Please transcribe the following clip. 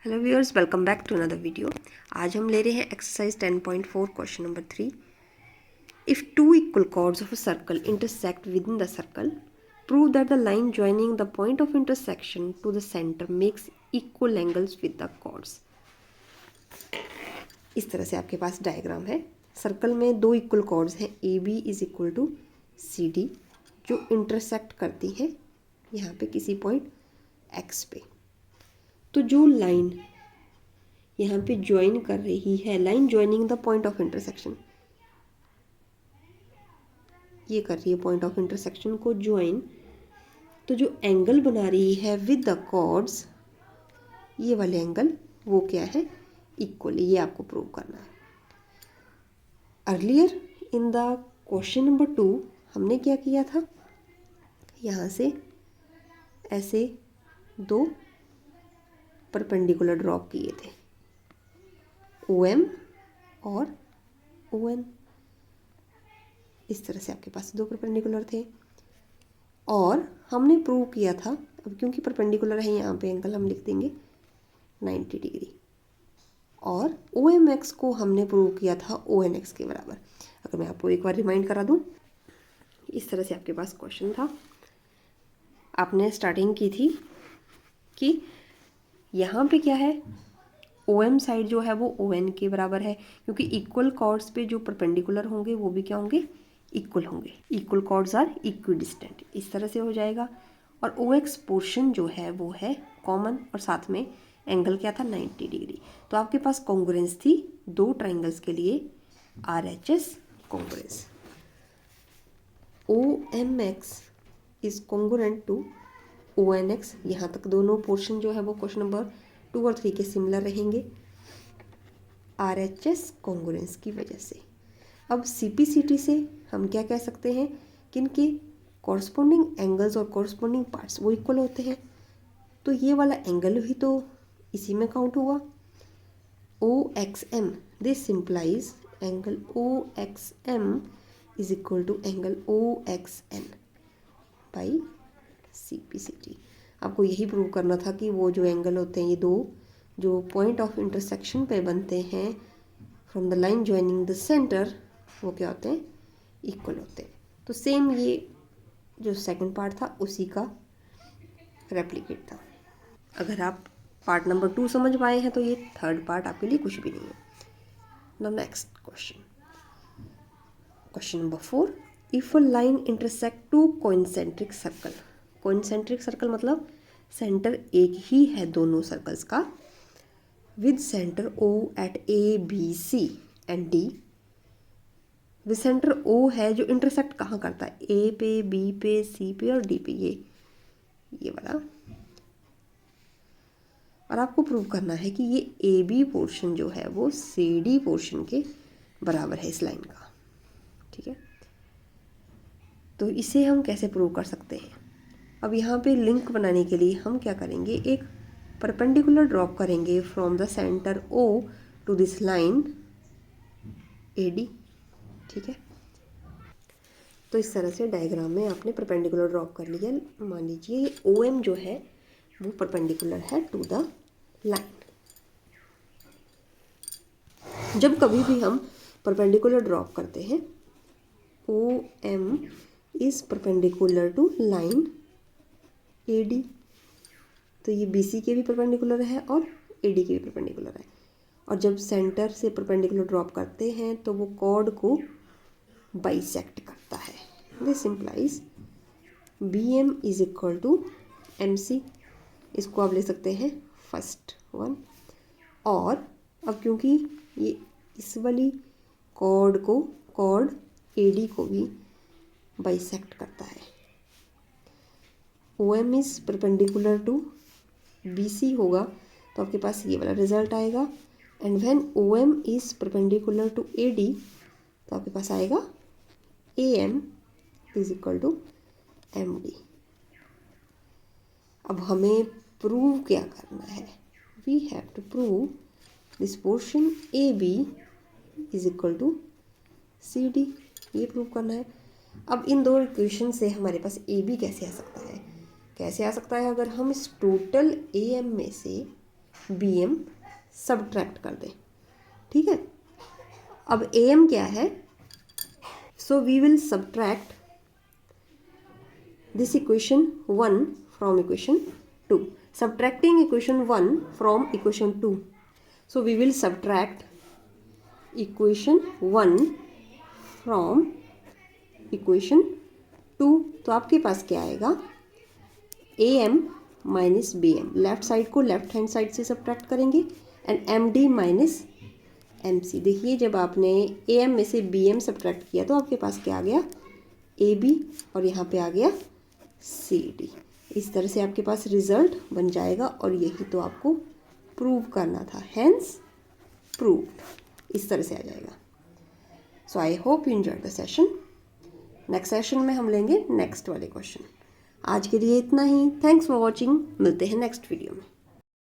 Hello viewers, welcome back to another video. आज हम ले रहे हैं exercise 10.4 question number 3। If two equal chords of a circle intersect within the circle, prove that the line joining the point of intersection to the centre makes equal angles with the chords. इस तरह से आपके पास diagram है। Circle में दो equal chords हैं, A B is equal to C D, जो intersect करती हैं यहाँ पे किसी पॉइंट एक्स पे। तो जो लाइन यहाँ पे ज्वाइन कर रही है, line joining the point of intersection, ये कर रही है पॉइंट ऑफ इंटरसेक्शन को ज्वाइन। तो जो एंगल बना रही है विद द कॉर्ड्स, ये वाले एंगल वो क्या है, इक्वल। ये आपको प्रूव करना है। Earlier in the question number 2 हमने क्या किया था, यहाँ से ऐसे दो परपेंडिकुलर ड्रॉप किए थे, OM और ON। इस तरह से आपके पास दो परपेंडिकुलर थे और हमने प्रूव किया था, अब क्योंकि परपेंडिकुलर है यहाँ पे एंगल हम लिख देंगे 90 डिग्री, और OMX को हमने प्रूव किया था ONX के बराबर। अगर मैं आपको एक बार रिमाइंड करा दूँ, इस तरह से आपके पास क्वेश्चन था। आपने स्टार्टिंग की थी कि यहाँ पे क्या है, OM साइड जो है वो ON के बराबर है, क्योंकि इक्वल कॉर्ड्स पे जो परपेंडिकुलर होंगे वो भी क्या होंगे, इक्वल होंगे। इक्वल कॉर्ड्स आर इक्विडिस्टेंट, इस तरह से हो जाएगा। और OX पोर्शन जो है वो है कॉमन, और साथ में एंगल क्या था, 90 डिग्री। तो आपके पास कॉन्ग्रुएंस थी दो ट्राइंगल्स के लिए, RHS congruence. OMX is congruent to ONX। यहाँ तक दोनों पोर्शन जो है वो क्वेश्चन नंबर 2 और 3 के सिमिलर रहेंगे RHS कॉन्ग्रुएंस की वजह से। अब CPCT से हम क्या कह सकते हैं कि इनके कॉरस्पॉन्डिंग एंगल्स और कॉरस्पॉन्डिंग पार्ट्स वो इक्वल होते हैं। तो ये वाला एंगल भी तो इसी में काउंट हुआ, OXM। This implies angle OXM is equal to angle OXN by CPCT। आपको यही प्रूव करना था कि वो जो एंगल होते हैं, ये दो जो पॉइंट ऑफ इंटरसेक्शन पे बनते हैं from the line joining the centre, वो क्या होते हैं, इक्वल होते हैं। तो सेम ये जो सेकंड पार्ट था उसी का रेप्लिकेट था। अगर आप पार्ट नंबर 2 समझ पाए हैं तो ये थर्ड पार्ट आपके लिए कुछ भी नहीं है। Now next question, question number 4। If a line intersect two concentric circle, concentric circle मतलब सेंटर एक ही है दोनों सर्कल्स का, with center O at ABC and D। With center O है जो इंटरसेक्ट कहाँ करता है, A पे, B पे, C पे और D पे, ये वाला। और आपको प्रूव करना है कि ये AB पोर्शन जो है वो CD पोर्शन के बराबर है इस लाइन का। ठीक है, तो इसे हम कैसे प्रूव कर सकते हैं। अब यहाँ पे लिंक बनाने के लिए हम क्या करेंगे, एक परपेंडिकुलर ड्रॉप करेंगे from the centre O to this line AD। ठीक है, तो इस तरह से डायग्राम में आपने परपेंडिकुलर ड्रॉप कर लिया। मान लीजिए OM जो है वो परपेंडिकुलर है टू द लाइन। जब कभी भी हम परपेंडिकुलर ड्रॉप करते हैं, OM is perpendicular to line AD, तो ये BC के भी परपेंडिकुलर है और AD के भी परपेंडिकुलर है। और जब सेंटर से परपेंडिकुलर ड्रॉप करते हैं तो वो कॉर्ड को बाइसेक्ट करता है। This implies BM is equal to MC। इसको आप ले सकते हैं फर्स्ट वन। और अब क्योंकि ये इस वाली कॉर्ड AD को भी बाइसेक्ट करता है, OM is perpendicular to BC होगा, तो आपके पास ये वाला रिजल्ट आएगा। And when OM is perpendicular to AD, तो आपके पास आएगा AM is equal to MD। अब हमें प्रूव क्या करना है, we have to prove this portion AB is equal to CD, ये प्रूव करना है। अब इन दो इक्वेशन से हमारे पास AB कैसे आ सकता है, कैसे आ सकता है, अगर हम इस टोटल AM में से BM सब्ट्रैक्ट कर दें, ठीक है। अब AM क्या है, so we will subtract this equation 1 from equation 2, subtracting equation 1 from equation 2, so we will subtract equation 1 from equation 2, तो आपके पास क्या आएगा, AM minus BM, left side को लेफ्ट हैंड साइड से सब्ट्रैक्ट करेंगे, एंड MD माइनस MC। देखिए जब आपने AM में से BM सब्ट्रैक्ट किया तो आपके पास क्या आ गया, AB, और यहाँ पे आ गया CD। इस तरह से आपके पास रिजल्ट बन जाएगा, और यही तो आपको प्रूव करना था, हेंस प्रूव्ड। इस तरह से आ जाएगा। So I hope you enjoyed the session. Next session में हम लेंगे नेक्स्ट वाले क्वेश्चन। आज के लिए इतना ही। Thanks for watching. मिलते हैं नेक्स्ट वीडियो में।